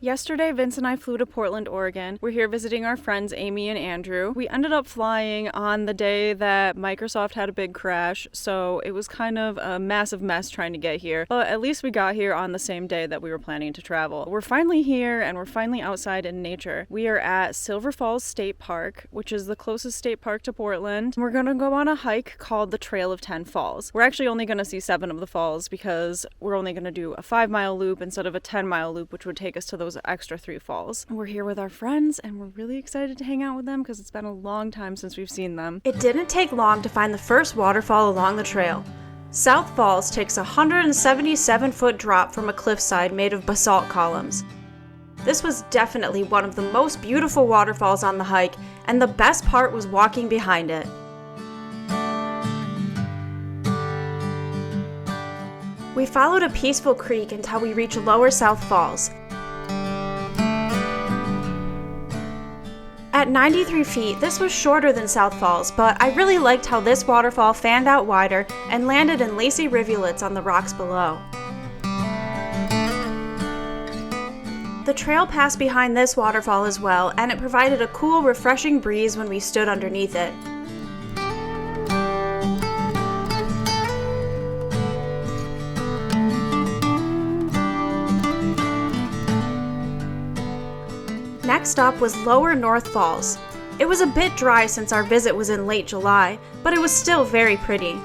Yesterday, Vince and I flew to Portland, Oregon. We're here visiting our friends Amy and Andrew. We ended up flying on the day that Microsoft had a big crash, so it was kind of a massive mess trying to get here. But at least we got here on the same day that we were planning to travel. We're finally here and we're finally outside in nature. We are at Silver Falls State Park, which is the closest state park to Portland. We're gonna go on a hike called the Trail of 10 Falls. We're actually only gonna see 7 of the falls because we're only gonna do a 5-mile loop instead of a 10-mile loop, which would take us to those extra 3 falls. We're here with our friends and we're really excited to hang out with them because it's been a long time since we've seen them. It didn't take long to find the first waterfall along the trail. South Falls takes a 177-foot drop from a cliffside made of basalt columns. This was definitely one of the most beautiful waterfalls on the hike, and the best part was walking behind it. We followed a peaceful creek until we reached Lower South Falls. At 93 feet, this was shorter than South Falls, but I really liked how this waterfall fanned out wider and landed in lacy rivulets on the rocks below. The trail passed behind this waterfall as well, and it provided a cool, refreshing breeze when we stood underneath it. Next up was Lower North Falls. It was a bit dry since our visit was in late July, but it was still very pretty.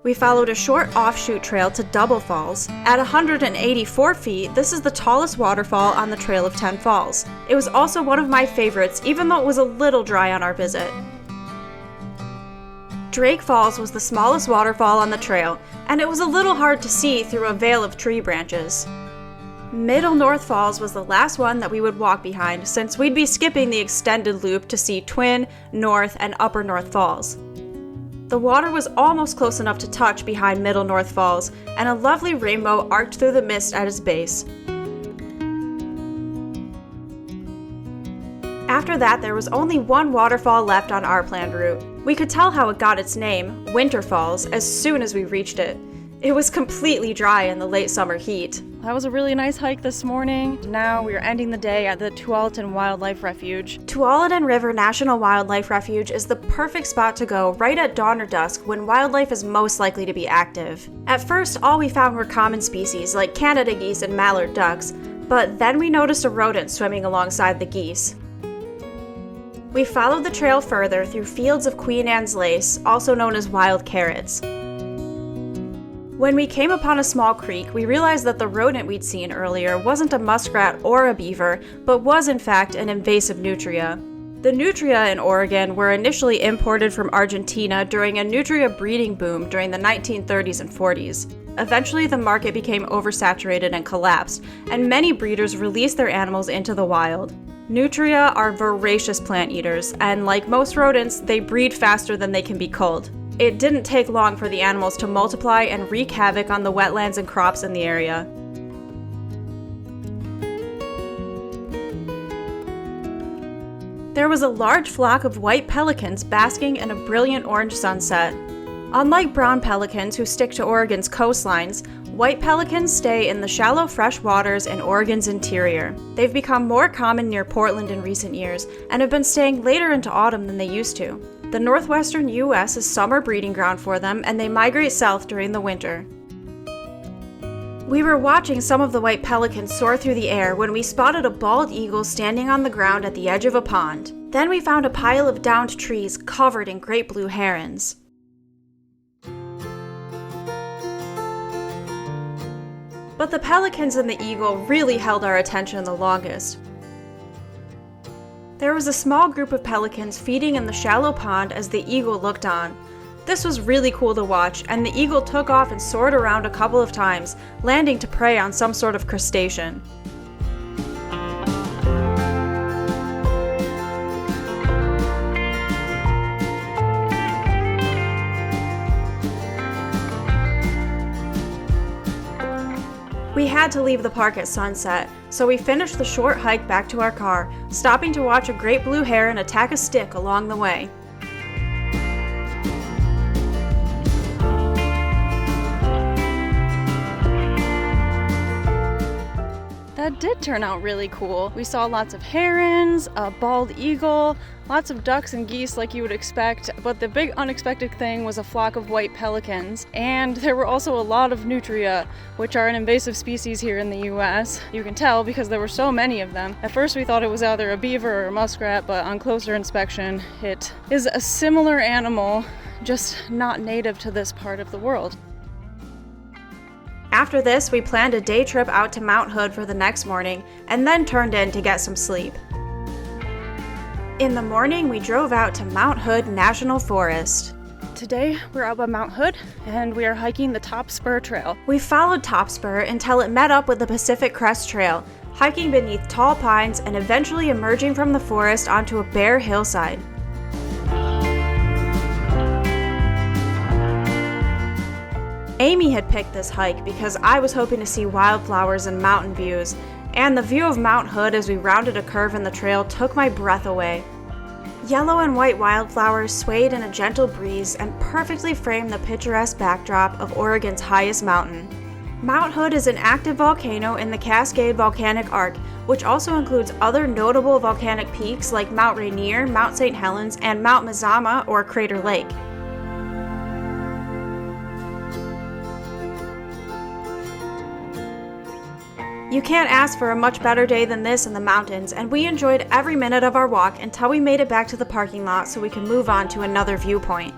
We followed a short offshoot trail to Double Falls. At 184 feet, this is the tallest waterfall on the Trail of 10 Falls. It was also one of my favorites, even though it was a little dry on our visit. Drake Falls was the smallest waterfall on the trail, and it was a little hard to see through a veil of tree branches. Middle North Falls was the last one that we would walk behind, since we'd be skipping the extended loop to see Twin, North, and Upper North Falls. The water was almost close enough to touch behind Middle North Falls, and a lovely rainbow arced through the mist at its base. After that, there was only one waterfall left on our planned route. We could tell how it got its name, Winter Falls, as soon as we reached it. It was completely dry in the late summer heat. That was a really nice hike this morning. Now we are ending the day at the Tualatin Wildlife Refuge. Tualatin River National Wildlife Refuge is the perfect spot to go right at dawn or dusk when wildlife is most likely to be active. At first, all we found were common species like Canada geese and mallard ducks, but then we noticed a rodent swimming alongside the geese. We followed the trail further through fields of Queen Anne's lace, also known as wild carrots. When we came upon a small creek, we realized that the rodent we'd seen earlier wasn't a muskrat or a beaver, but was in fact an invasive nutria. The nutria in Oregon were initially imported from Argentina during a nutria breeding boom during the 1930s and 40s. Eventually, the market became oversaturated and collapsed, and many breeders released their animals into the wild. Nutria are voracious plant eaters, and like most rodents, they breed faster than they can be culled. It didn't take long for the animals to multiply and wreak havoc on the wetlands and crops in the area. There was a large flock of white pelicans basking in a brilliant orange sunset. Unlike brown pelicans who stick to Oregon's coastlines, white pelicans stay in the shallow fresh waters in Oregon's interior. They've become more common near Portland in recent years and have been staying later into autumn than they used to. The northwestern U.S. is summer breeding ground for them, and they migrate south during the winter. We were watching some of the white pelicans soar through the air when we spotted a bald eagle standing on the ground at the edge of a pond. Then we found a pile of downed trees covered in great blue herons. But the pelicans and the eagle really held our attention the longest. There was a small group of pelicans feeding in the shallow pond as the eagle looked on. This was really cool to watch, and the eagle took off and soared around a couple of times, landing to prey on some sort of crustacean. We had to leave the park at sunset, so we finished the short hike back to our car, stopping to watch a great blue heron attack a stick along the way. That did turn out really cool. We saw lots of herons, a bald eagle, lots of ducks and geese like you would expect, but the big unexpected thing was a flock of white pelicans. And there were also a lot of nutria, which are an invasive species here in the US. You can tell because there were so many of them. At first we thought it was either a beaver or a muskrat, but on closer inspection, it is a similar animal, just not native to this part of the world. After this, we planned a day trip out to Mount Hood for the next morning, and then turned in to get some sleep. In the morning, we drove out to Mount Hood National Forest. Today, we're up on Mount Hood, and we are hiking the Top Spur Trail. We followed Top Spur until it met up with the Pacific Crest Trail, hiking beneath tall pines and eventually emerging from the forest onto a bare hillside. Amy had picked this hike because I was hoping to see wildflowers and mountain views, and the view of Mount Hood as we rounded a curve in the trail took my breath away. Yellow and white wildflowers swayed in a gentle breeze and perfectly framed the picturesque backdrop of Oregon's highest mountain. Mount Hood is an active volcano in the Cascade Volcanic Arc, which also includes other notable volcanic peaks like Mount Rainier, Mount St. Helens, and Mount Mazama or Crater Lake. You can't ask for a much better day than this in the mountains, and we enjoyed every minute of our walk until we made it back to the parking lot so we could move on to another viewpoint.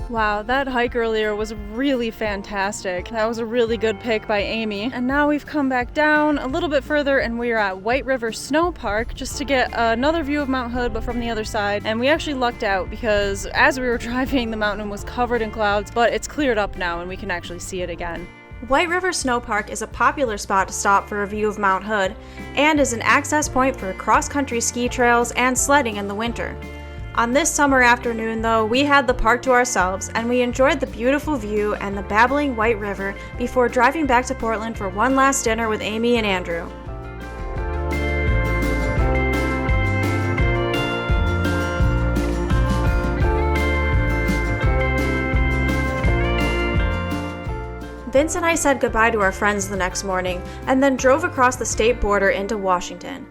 Wow, that hike earlier was really fantastic. That was a really good pick by Amy. And now we've come back down a little bit further and we are at White River Snow Park just to get another view of Mount Hood, but from the other side. And we actually lucked out because as we were driving, the mountain was covered in clouds, but it's cleared up now and we can actually see it again. White River Snow Park is a popular spot to stop for a view of Mount Hood and is an access point for cross-country ski trails and sledding in the winter. On this summer afternoon, though, we had the park to ourselves and we enjoyed the beautiful view and the babbling White River before driving back to Portland for one last dinner with Amy and Andrew. Vince and I said goodbye to our friends the next morning and then drove across the state border into Washington.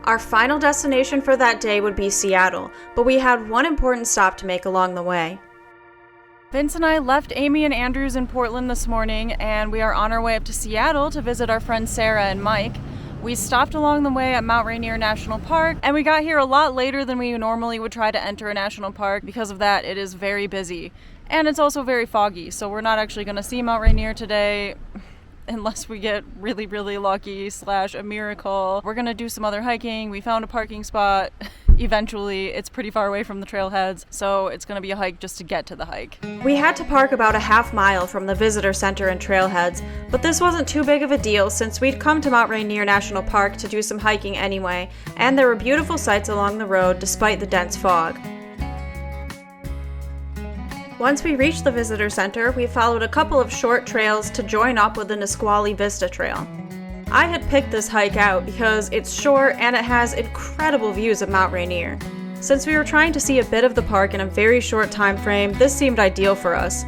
Our final destination for that day would be Seattle, but we had one important stop to make along the way. Vince and I left Amy and Andrews in Portland this morning, and we are on our way up to Seattle to visit our friends Sarah and Mike. We stopped along the way at Mount Rainier National Park, and we got here a lot later than we normally would try to enter a national park. Because of that, it is very busy. And it's also very foggy, so we're not actually going to see Mount Rainier today unless we get really, really lucky / a miracle. We're going to do some other hiking. We found a parking spot. Eventually, it's pretty far away from the trailheads, so it's going to be a hike just to get to the hike. We had to park about a half mile from the visitor center and trailheads, but this wasn't too big of a deal since we'd come to Mount Rainier National Park to do some hiking anyway, and there were beautiful sights along the road despite the dense fog. Once we reached the visitor center, we followed a couple of short trails to join up with the Nisqually Vista Trail. I had picked this hike out because it's short and it has incredible views of Mount Rainier. Since we were trying to see a bit of the park in a very short time frame, this seemed ideal for us.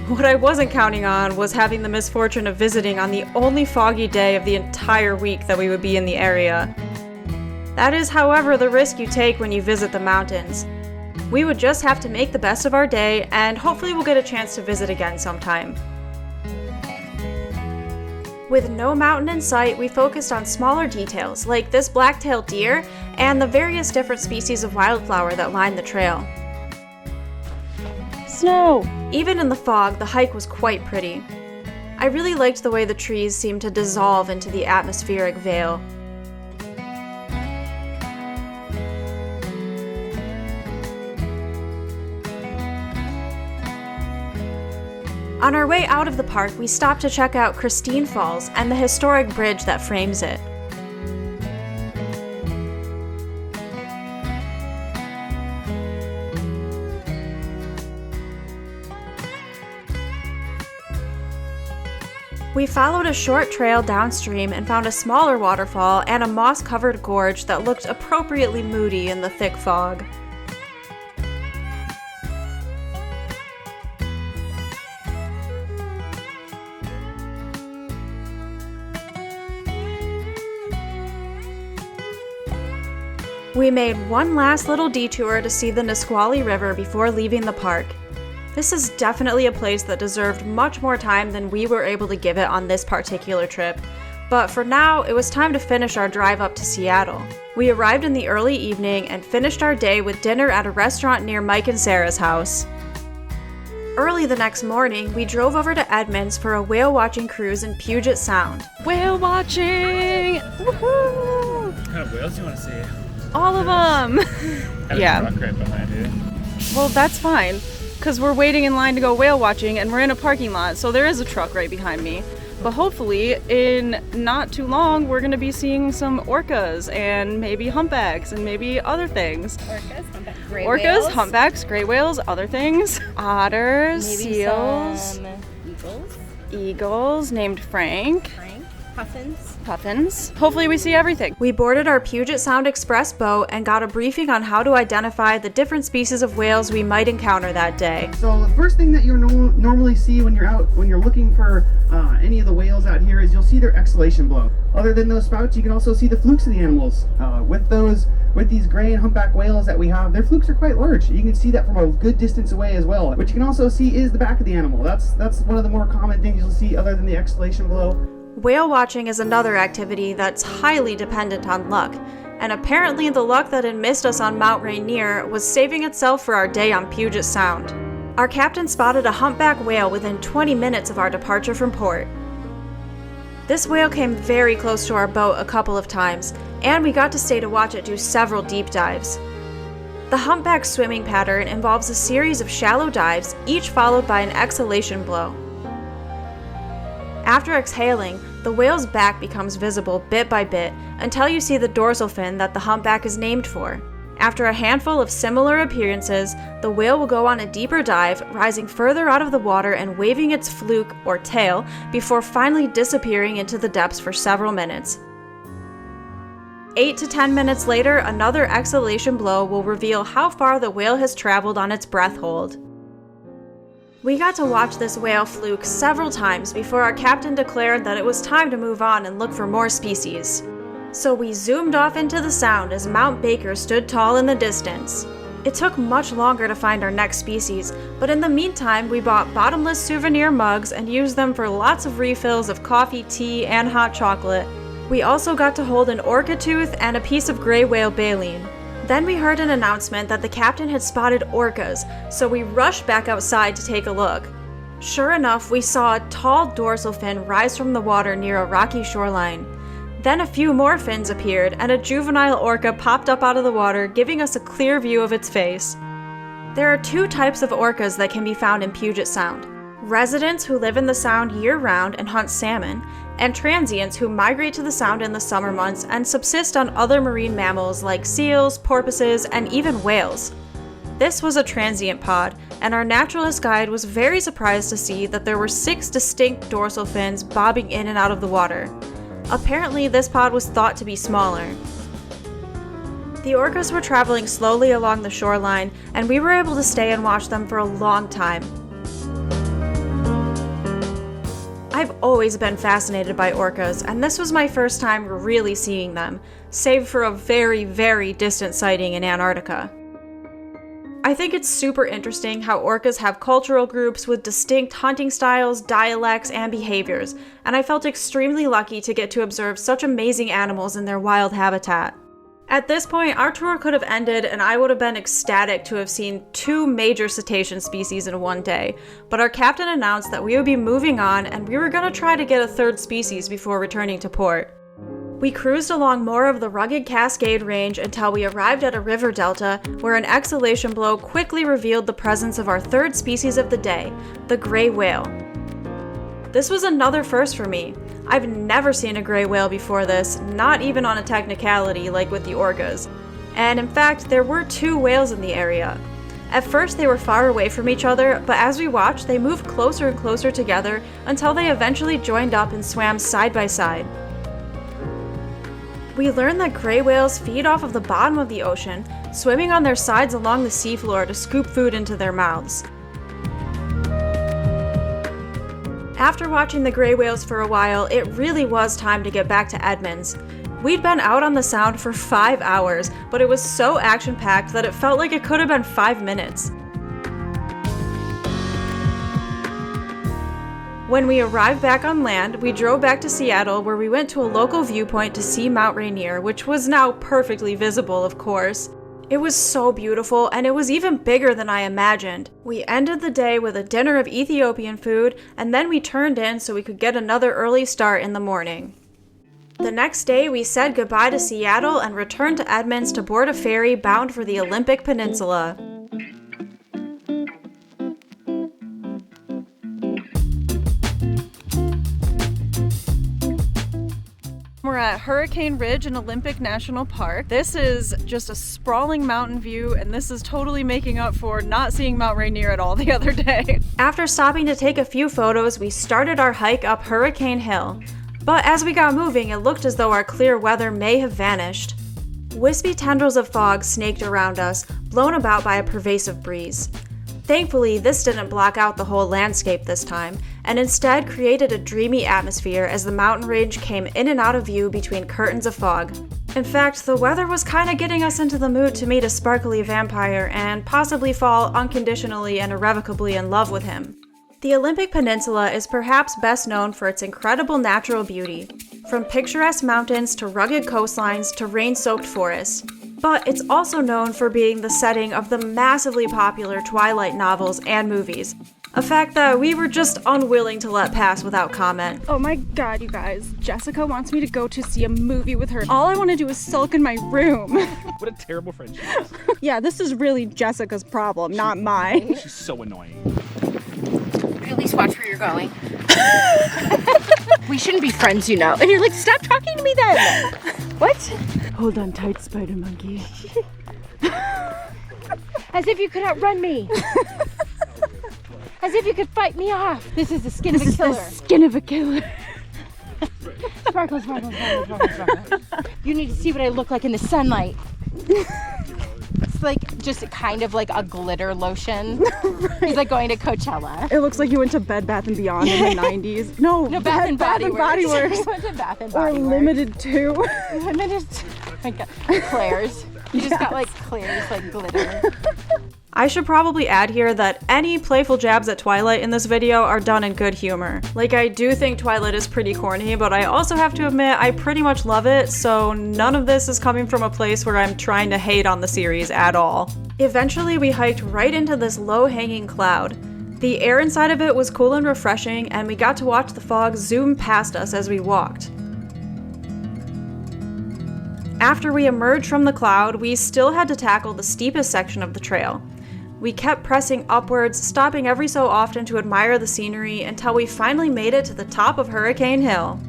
What I wasn't counting on was having the misfortune of visiting on the only foggy day of the entire week that we would be in the area. That is, however, the risk you take when you visit the mountains. We would just have to make the best of our day, and hopefully we'll get a chance to visit again sometime. With no mountain in sight, we focused on smaller details like this black-tailed deer and the various different species of wildflower that line the trail. Snow! Even in the fog, the hike was quite pretty. I really liked the way the trees seemed to dissolve into the atmospheric veil. On our way out of the park, we stopped to check out Christine Falls and the historic bridge that frames it. We followed a short trail downstream and found a smaller waterfall and a moss-covered gorge that looked appropriately moody in the thick fog. We made one last little detour to see the Nisqually River before leaving the park. This is definitely a place that deserved much more time than we were able to give it on this particular trip. But for now, it was time to finish our drive up to Seattle. We arrived in the early evening and finished our day with dinner at a restaurant near Mike and Sarah's house. Early the next morning, we drove over to Edmonds for a whale watching cruise in Puget Sound. Whale watching! Woohoo! What kind of whales do you want to see? All of them! Got a Yeah. truck right behind you. Well, that's fine, because we're waiting in line to go whale watching and we're in a parking lot, so there is a truck right behind me. But hopefully, in not too long, we're going to be seeing some orcas and maybe humpbacks and maybe other things. Orcas, humpback, gray Orcas, whales, humpbacks, gray whales, other things. Otters, maybe seals, some eagles, eagles named Frank, puffins. puffins. Hopefully we see everything. We boarded our Puget Sound Express boat and got a briefing on how to identify the different species of whales we might encounter that day. So the first thing that you'll normally see when you're looking for any of the whales out here is you'll see their exhalation blow. Other than those spouts, you can also see the flukes of the animals. With these gray and humpback whales that we have, their flukes are quite large. You can see that from a good distance away as well. What you can also see is the back of the animal. That's one of the more common things you'll see other than the exhalation blow. Whale watching is another activity that's highly dependent on luck, and apparently the luck that had missed us on Mount Rainier was saving itself for our day on Puget Sound. Our captain spotted a humpback whale within 20 minutes of our departure from port. This whale came very close to our boat a couple of times, and we got to stay to watch it do several deep dives. The humpback swimming pattern involves a series of shallow dives, each followed by an exhalation blow. After exhaling, the whale's back becomes visible bit by bit until you see the dorsal fin that the humpback is named for. After a handful of similar appearances, the whale will go on a deeper dive, rising further out of the water and waving its fluke, or tail, before finally disappearing into the depths for several minutes. 8 to 10 minutes later, another exhalation blow will reveal how far the whale has traveled on its breath hold. We got to watch this whale fluke several times before our captain declared that it was time to move on and look for more species. So we zoomed off into the sound as Mount Baker stood tall in the distance. It took much longer to find our next species, but in the meantime we bought bottomless souvenir mugs and used them for lots of refills of coffee, tea, and hot chocolate. We also got to hold an orca tooth and a piece of gray whale baleen. Then we heard an announcement that the captain had spotted orcas, so we rushed back outside to take a look. Sure enough, we saw a tall dorsal fin rise from the water near a rocky shoreline. Then a few more fins appeared, and a juvenile orca popped up out of the water, giving us a clear view of its face. There are two types of orcas that can be found in Puget Sound: residents who live in the Sound year-round and hunt salmon, and transients who migrate to the Sound in the summer months and subsist on other marine mammals like seals, porpoises, and even whales. This was a transient pod, and our naturalist guide was very surprised to see that there were 6 distinct dorsal fins bobbing in and out of the water. Apparently, this pod was thought to be smaller. The orcas were traveling slowly along the shoreline, and we were able to stay and watch them for a long time. I've always been fascinated by orcas, and this was my first time really seeing them, save for a very, very distant sighting in Antarctica. I think it's super interesting how orcas have cultural groups with distinct hunting styles, dialects, and behaviors, and I felt extremely lucky to get to observe such amazing animals in their wild habitat. At this point, our tour could have ended and I would have been ecstatic to have seen 2 major cetacean species in one day, but our captain announced that we would be moving on and we were going to try to get a 3rd species before returning to port. We cruised along more of the rugged Cascade Range until we arrived at a river delta where an exhalation blow quickly revealed the presence of our 3rd species of the day, the gray whale. This was another first for me. I've never seen a gray whale before this, not even on a technicality like with the orcas. And in fact, there were 2 whales in the area. At first they were far away from each other, but as we watched they moved closer and closer together until they eventually joined up and swam side by side. We learned that gray whales feed off of the bottom of the ocean, swimming on their sides along the seafloor to scoop food into their mouths. After watching the gray whales for a while, it really was time to get back to Edmonds. We'd been out on the Sound for 5 hours, but it was so action-packed that it felt like it could have been 5 minutes. When we arrived back on land, we drove back to Seattle where we went to a local viewpoint to see Mount Rainier, which was now perfectly visible, of course. It was so beautiful, and it was even bigger than I imagined. We ended the day with a dinner of Ethiopian food, and then we turned in so we could get another early start in the morning. The next day, we said goodbye to Seattle and returned to Edmonds to board a ferry bound for the Olympic Peninsula. We're at Hurricane Ridge in Olympic National Park. This is just a sprawling mountain view, and this is totally making up for not seeing Mount Rainier at all the other day. After stopping to take a few photos, we started our hike up Hurricane Hill. But as we got moving, it looked as though our clear weather may have vanished. Wispy tendrils of fog snaked around us, blown about by a pervasive breeze. Thankfully, this didn't block out the whole landscape this time, and instead created a dreamy atmosphere as the mountain range came in and out of view between curtains of fog. In fact, the weather was kinda getting us into the mood to meet a sparkly vampire and possibly fall unconditionally and irrevocably in love with him. The Olympic Peninsula is perhaps best known for its incredible natural beauty, from picturesque mountains to rugged coastlines to rain-soaked forests. But it's also known for being the setting of the massively popular Twilight novels and movies, a fact that we were just unwilling to let pass without comment. Oh my god, you guys. Jessica wants me to go to see a movie with her. All I want to do is sulk in my room. What a terrible friend she is. Yeah, this is really Jessica's problem, not mine. She's so annoying. At least watch where you're going. We shouldn't be friends, you know. And you're like, stop talking to me then. What? Hold on tight, spider monkey. As if you could outrun me. As if you could fight me off. This is the skin of a killer. Skin of a killer. Sparkle, sparkle, sparkle, sparkle, sparkle. You need to see what I look like in the sunlight. It's like just kind of like a glitter lotion. Right. He's like going to Coachella. It looks like you went to Bed Bath & Beyond in the 90s. No, Bath and Body Works. Works. Went to Bath and Or Body Works. Limited to. Limited. Oh my God. Claire's. You just got like Claire's like glitter. I should probably add here that any playful jabs at Twilight in this video are done in good humor. Like, I do think Twilight is pretty corny, but I also have to admit I pretty much love it, so none of this is coming from a place where I'm trying to hate on the series at all. Eventually, we hiked right into this low-hanging cloud. The air inside of it was cool and refreshing, and we got to watch the fog zoom past us as we walked. After we emerged from the cloud, we still had to tackle the steepest section of the trail. We kept pressing upwards, stopping every so often to admire the scenery until we finally made it to the top of Hurricane Hill.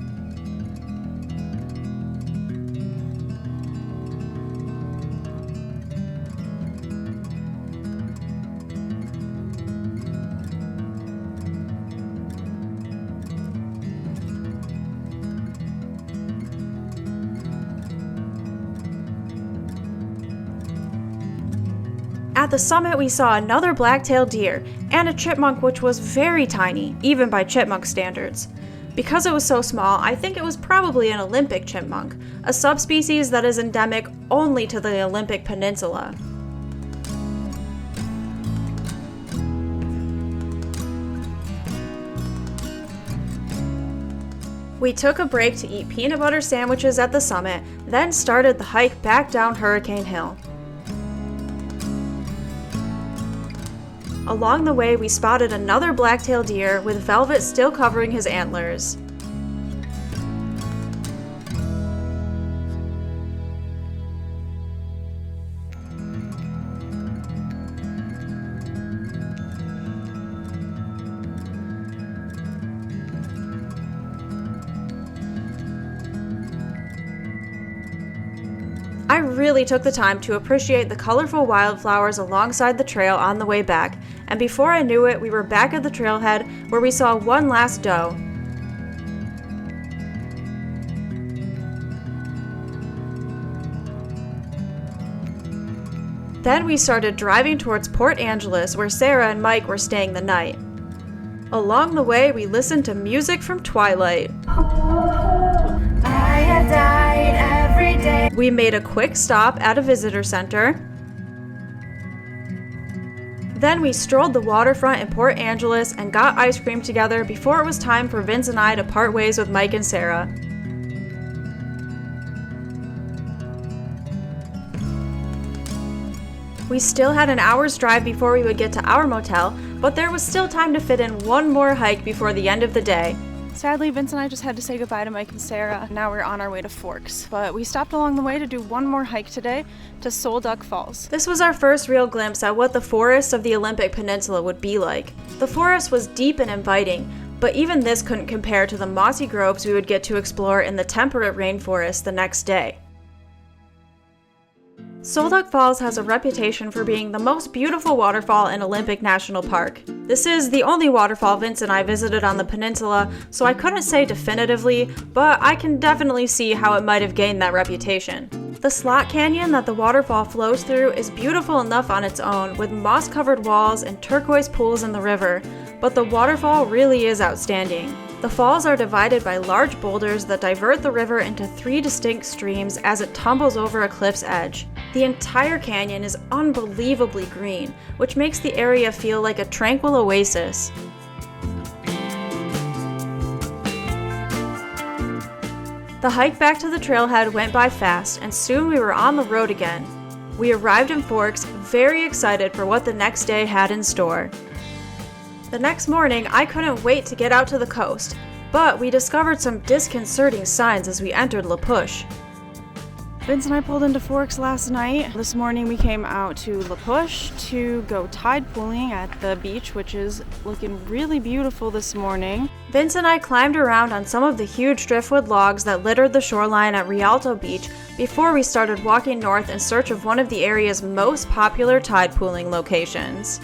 At the summit, we saw another black-tailed deer and a chipmunk which was very tiny, even by chipmunk standards. Because it was so small, I think it was probably an Olympic chipmunk, a subspecies that is endemic only to the Olympic Peninsula. We took a break to eat peanut butter sandwiches at the summit, then started the hike back down Hurricane Hill. Along the way, we spotted another black-tailed deer with velvet still covering his antlers. I really took the time to appreciate the colorful wildflowers alongside the trail on the way back, and before I knew it, we were back at the trailhead where we saw one last doe. Then we started driving towards Port Angeles where Sarah and Mike were staying the night. Along the way, we listened to music from Twilight. I have died we made a quick stop at a visitor center. Then we strolled the waterfront in Port Angeles and got ice cream together before it was time for Vince and I to part ways with Mike and Sarah. We still had an hour's drive before we would get to our motel, but there was still time to fit in one more hike before the end of the day. Sadly, Vince and I just had to say goodbye to Mike and Sarah. Now we're on our way to Forks. But we stopped along the way to do one more hike today to Sol Duc Falls. This was our first real glimpse at what the forests of the Olympic Peninsula would be like. The forest was deep and inviting, but even this couldn't compare to the mossy groves we would get to explore in the temperate rainforest the next day. Sol Duc Falls has a reputation for being the most beautiful waterfall in Olympic National Park. This is the only waterfall Vince and I visited on the peninsula, so I couldn't say definitively, but I can definitely see how it might have gained that reputation. The slot canyon that the waterfall flows through is beautiful enough on its own, with moss-covered walls and turquoise pools in the river, but the waterfall really is outstanding. The falls are divided by large boulders that divert the river into 3 distinct streams as it tumbles over a cliff's edge. The entire canyon is unbelievably green, which makes the area feel like a tranquil oasis. The hike back to the trailhead went by fast, and soon we were on the road again. We arrived in Forks, very excited for what the next day had in store. The next morning, I couldn't wait to get out to the coast, but we discovered some disconcerting signs as we entered La Push. Vince and I pulled into Forks last night. This morning we came out to La Push to go tide pooling at the beach, which is looking really beautiful this morning. Vince and I climbed around on some of the huge driftwood logs that littered the shoreline at Rialto Beach before we started walking north in search of one of the area's most popular tide pooling locations.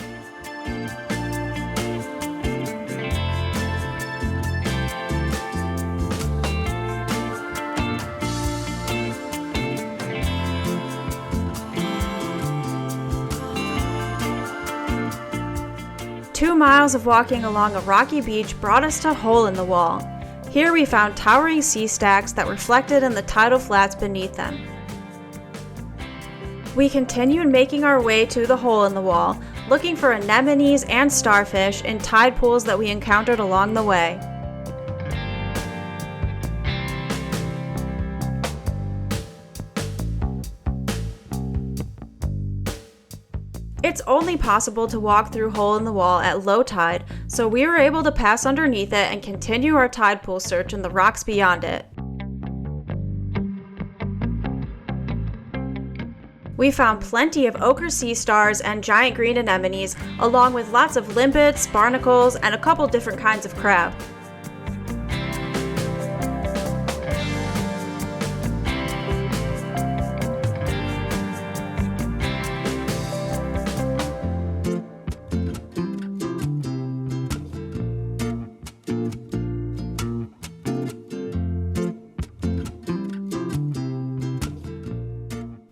Two miles of walking along a rocky beach brought us to Hole in the Wall. Here we found towering sea stacks that reflected in the tidal flats beneath them. We continued making our way to the Hole in the Wall, looking for anemones and starfish in tide pools that we encountered along the way. It's only possible to walk through Hole in the Wall at low tide, so we were able to pass underneath it and continue our tide pool search in the rocks beyond it. We found plenty of ochre sea stars and giant green anemones, along with lots of limpets, barnacles, and a couple different kinds of crab.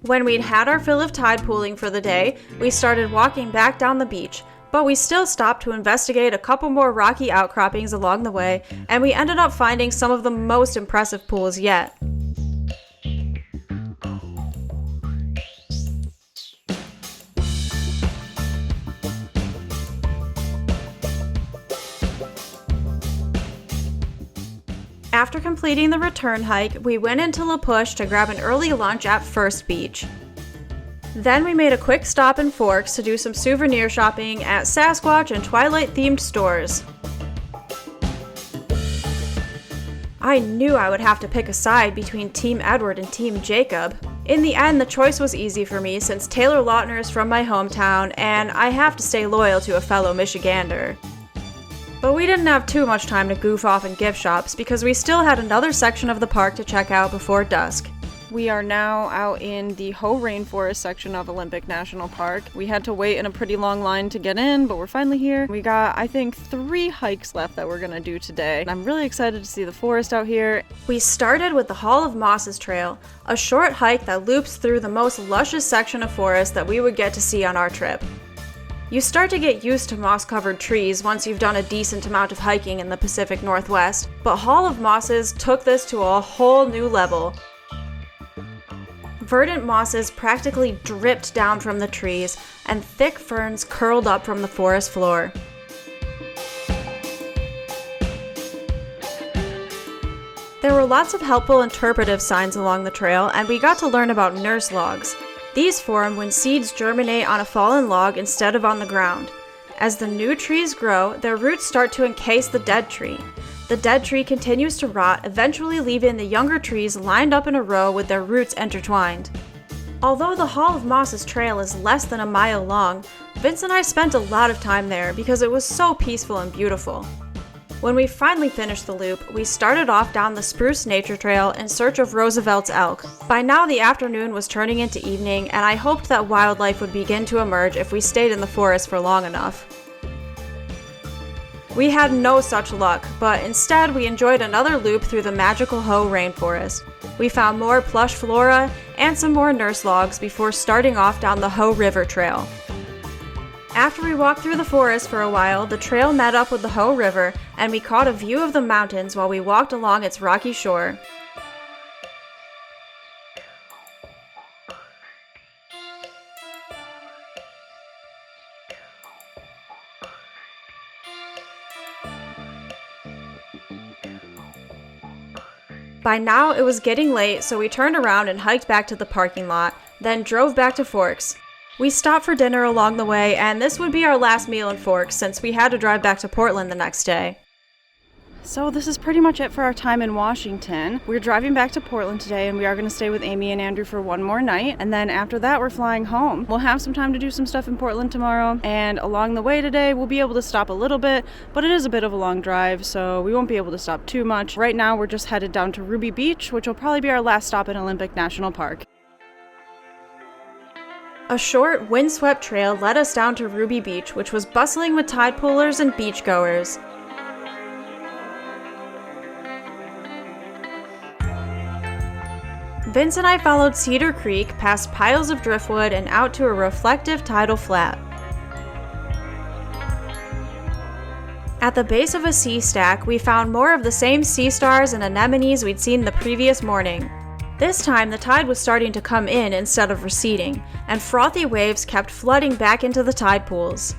When we'd had our fill of tide pooling for the day, we started walking back down the beach, but we still stopped to investigate a couple more rocky outcroppings along the way, and we ended up finding some of the most impressive pools yet. After completing the return hike, we went into La Push to grab an early lunch at First Beach. Then we made a quick stop in Forks to do some souvenir shopping at Sasquatch and Twilight-themed stores. I knew I would have to pick a side between Team Edward and Team Jacob. In the end, the choice was easy for me since Taylor Lautner is from my hometown and I have to stay loyal to a fellow Michigander. But we didn't have too much time to goof off in gift shops because we still had another section of the park to check out before dusk. We are now out in the Hoh Rainforest section of Olympic National Park. We had to wait in a pretty long line to get in, but we're finally here. We got, I think, 3 hikes left that we're gonna do today. I'm really excited to see the forest out here. We started with the Hall of Mosses Trail, a short hike that loops through the most luscious section of forest that we would get to see on our trip. You start to get used to moss-covered trees once you've done a decent amount of hiking in the Pacific Northwest, but Hall of Mosses took this to a whole new level. Verdant mosses practically dripped down from the trees, and thick ferns curled up from the forest floor. There were lots of helpful interpretive signs along the trail, and we got to learn about nurse logs. These form when seeds germinate on a fallen log instead of on the ground. As the new trees grow, their roots start to encase the dead tree. The dead tree continues to rot, eventually leaving the younger trees lined up in a row with their roots intertwined. Although the Hall of Mosses trail is less than a mile long, Vince and I spent a lot of time there because it was so peaceful and beautiful. When we finally finished the loop, we started off down the Spruce Nature Trail in search of Roosevelt's elk. By now the afternoon was turning into evening, and I hoped that wildlife would begin to emerge if we stayed in the forest for long enough. We had no such luck, but instead we enjoyed another loop through the magical Hoh rainforest. We found more plush flora and some more nurse logs before starting off down the Hoh River Trail. After we walked through the forest for a while, the trail met up with the Hoh River, and we caught a view of the mountains while we walked along its rocky shore. By now, it was getting late, so we turned around and hiked back to the parking lot, then drove back to Forks. We stopped for dinner along the way, and this would be our last meal in Forks since we had to drive back to Portland the next day. So this is pretty much it for our time in Washington. We're driving back to Portland today, and we are going to stay with Amy and Andrew for one more night, and then after that we're flying home. We'll have some time to do some stuff in Portland tomorrow, and along the way today we'll be able to stop a little bit, but it is a bit of a long drive, so we won't be able to stop too much. Right now we're just headed down to Ruby Beach, which will probably be our last stop in Olympic National Park. A short, windswept trail led us down to Ruby Beach, which was bustling with tide poolers and beachgoers. Vince and I followed Cedar Creek past piles of driftwood and out to a reflective tidal flat. At the base of a sea stack, we found more of the same sea stars and anemones we'd seen the previous morning. This time, the tide was starting to come in instead of receding, and frothy waves kept flooding back into the tide pools.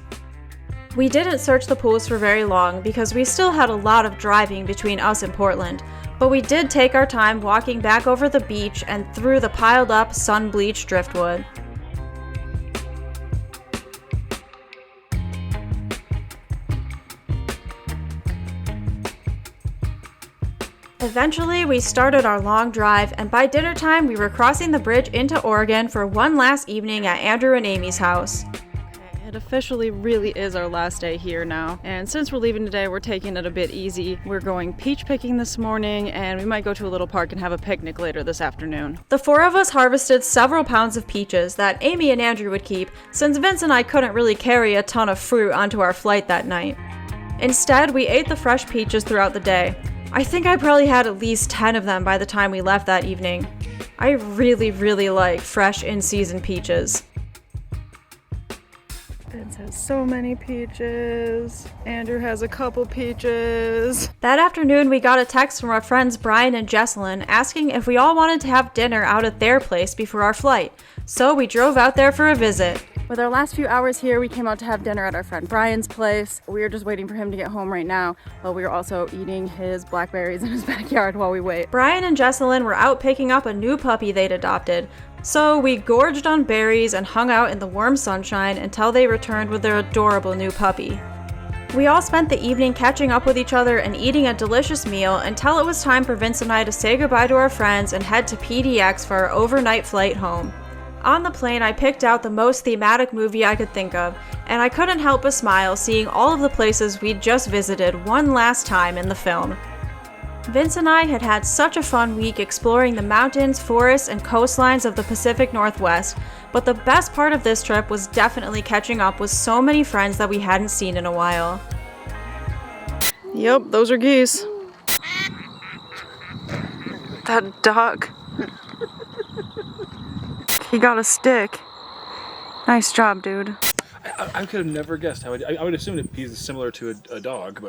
We didn't search the pools for very long because we still had a lot of driving between us and Portland, but we did take our time walking back over the beach and through the piled up, sun-bleached driftwood. Eventually, we started our long drive, and by dinner time, we were crossing the bridge into Oregon for one last evening at Andrew and Amy's house. It officially really is our last day here now, and since we're leaving today, we're taking it a bit easy. We're going peach picking this morning, and we might go to a little park and have a picnic later this afternoon. The four of us harvested several pounds of peaches that Amy and Andrew would keep, since Vince and I couldn't really carry a ton of fruit onto our flight that night. Instead, we ate the fresh peaches throughout the day. I think I probably had at least 10 of them by the time we left that evening. I really like fresh in-season peaches. Vince has so many peaches. Andrew has a couple peaches. That afternoon, we got a text from our friends Brian and Jesselyn asking if we all wanted to have dinner out at their place before our flight, so we drove out there for a visit. With our last few hours here, we came out to have dinner at our friend Brian's place. We are just waiting for him to get home right now, but we are also eating his blackberries in his backyard while we wait. Brian and Jesselyn were out picking up a new puppy they'd adopted, so we gorged on berries and hung out in the warm sunshine until they returned with their adorable new puppy. We all spent the evening catching up with each other and eating a delicious meal until it was time for Vince and I to say goodbye to our friends and head to PDX for our overnight flight home. On the plane, I picked out the most thematic movie I could think of, and I couldn't help but smile seeing all of the places we'd just visited one last time in the film. Vince and I had had such a fun week exploring the mountains, forests, and coastlines of the Pacific Northwest, but the best part of this trip was definitely catching up with so many friends that we hadn't seen in a while. Yep, those are geese. That duck. He got a stick. Nice job, dude. I could have never guessed how I would assume that he's similar to a dog,